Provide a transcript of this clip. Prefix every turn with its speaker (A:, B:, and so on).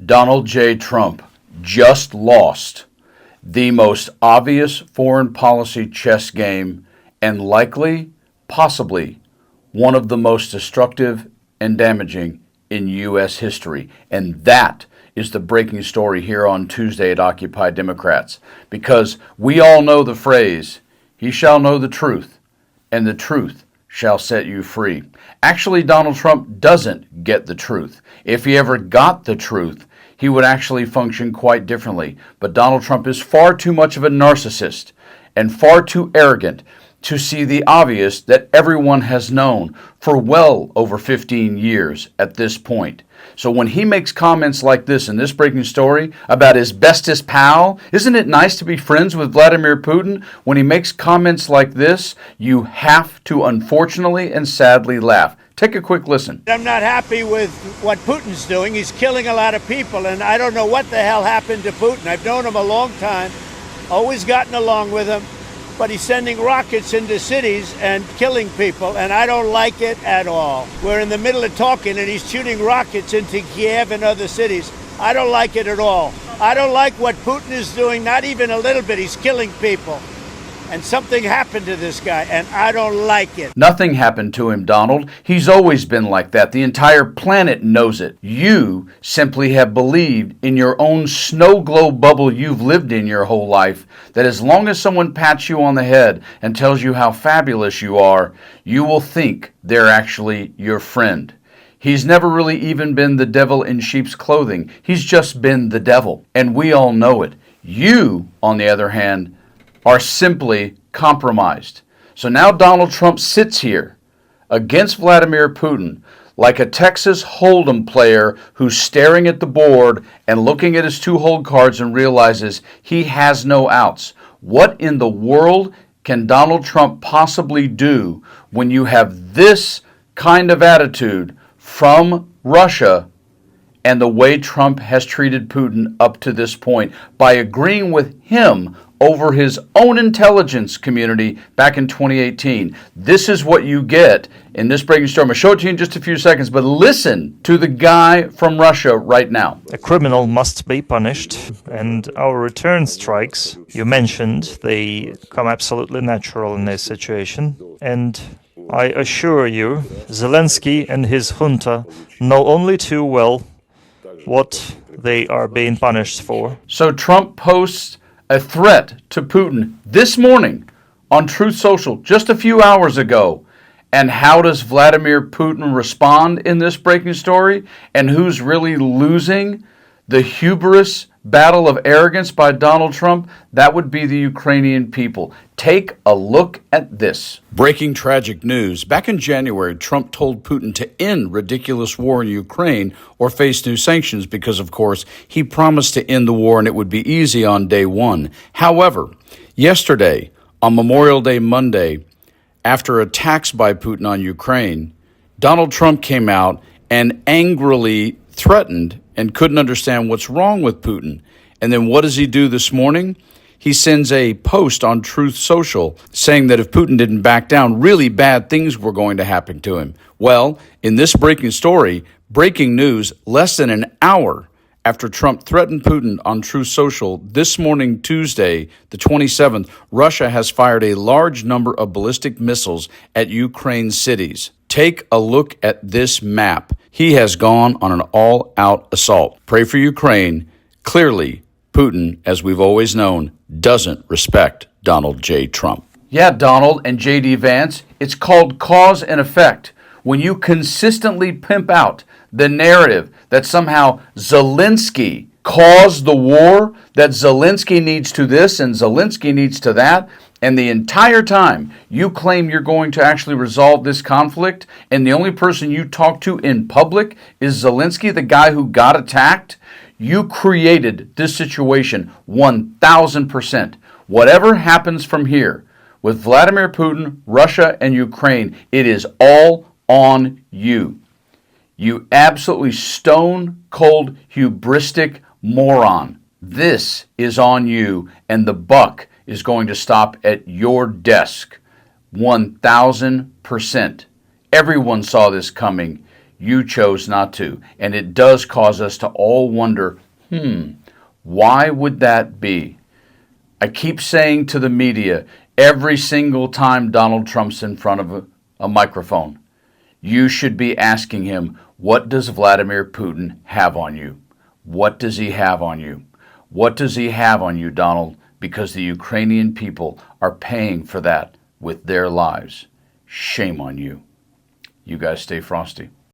A: Donald J. Trump just lost the most obvious foreign policy chess game and likely, possibly, one of the most destructive and damaging in U.S. history. And that is the breaking story here on Tuesday at Occupy Democrats. Because we all know the phrase, "He shall know the truth, and the truth shall set you free." Actually, Donald Trump doesn't get the truth. If he ever got the truth, he would actually function quite differently. But Donald Trump is far too much of a narcissist and far too arrogant to see the obvious that everyone has known for well over 15 years at this point. So when he makes comments like this in this breaking story about his bestest pal, isn't it nice to be friends with Vladimir Putin? When he makes comments like this, you have to unfortunately and sadly laugh. Take a quick listen.
B: I'm not happy with what Putin's doing. He's killing a lot of people, and I don't know what the hell happened to Putin. I've known him a long time, always gotten along with him, but he's sending rockets into cities and killing people, and I don't like it at all. We're in the middle of talking, and he's shooting rockets into Kiev and other cities. I don't like it at all. I don't like what Putin is doing, not even a little bit. He's killing people. And something happened to this guy, and I don't like it.
A: Nothing happened to him, Donald. He's always been like that. The entire planet knows it. You simply have believed in your own snow globe bubble you've lived in your whole life that as long as someone pats you on the head and tells you how fabulous you are, you will think they're actually your friend. He's never really even been the devil in sheep's clothing. He's just been the devil, and we all know it. You, on the other hand, are simply compromised. So now Donald Trump sits here against Vladimir Putin like a Texas Hold'em player who's staring at the board and looking at his two hold cards and realizes he has no outs. What in the world can Donald Trump possibly do when you have this kind of attitude from Russia and the way Trump has treated Putin up to this point by agreeing with him over his own intelligence community back in 2018. This is what you get in this breaking story. I'm going to show it to you in just a few seconds, but listen to the guy from Russia right now.
C: A criminal must be punished, and our return strikes, you mentioned, they come absolutely natural in this situation. And I assure you, Zelensky and his junta know only too well what they are being punished for.
A: So Trump posts a threat to Putin this morning on Truth Social just a few hours ago. And how does Vladimir Putin respond in this breaking story? And who's really losing the hubris battle of arrogance by Donald Trump? That would be the Ukrainian people. Take a look at this. Breaking tragic news. Back in January, Trump told Putin to end ridiculous war in Ukraine or face new sanctions because, of course, he promised to end the war and it would be easy on day one. However, yesterday, on Memorial Day Monday, after attacks by Putin on Ukraine, Donald Trump came out and angrily threatened and couldn't understand what's wrong with Putin. And then what does he do this morning? He sends a post on Truth Social saying that if Putin didn't back down, really bad things were going to happen to him. Well, in this breaking story, breaking news, less than an hour after Trump threatened Putin on Truth Social, this morning, Tuesday, the 27th, Russia has fired a large number of ballistic missiles at Ukraine cities. Take a look at this map. He has gone on an all-out assault. Pray for Ukraine. Clearly, Putin, as we've always known, doesn't respect Donald J. Trump. Yeah, Donald and J.D. Vance, it's called cause and effect. When you consistently pimp out the narrative that somehow Zelensky caused the war, that Zelensky needs to this and Zelensky needs to that, and the entire time you claim you're going to actually resolve this conflict, and the only person you talk to in public is Zelensky, the guy who got attacked, you created this situation 1,000%. Whatever happens from here with Vladimir Putin, Russia, and Ukraine, it is all on you. You absolutely stone-cold, hubristic moron. This is on you, and the buck is going to stop at your desk 1,000%. Everyone saw this coming. You chose not to. And it does cause us to all wonder, why would that be? I keep saying to the media every single time Donald Trump's in front of a microphone, you should be asking him, what does Vladimir Putin have on you? What does he have on you? What does he have on you, Donald? Because the Ukrainian people are paying for that with their lives. Shame on you. You guys stay frosty.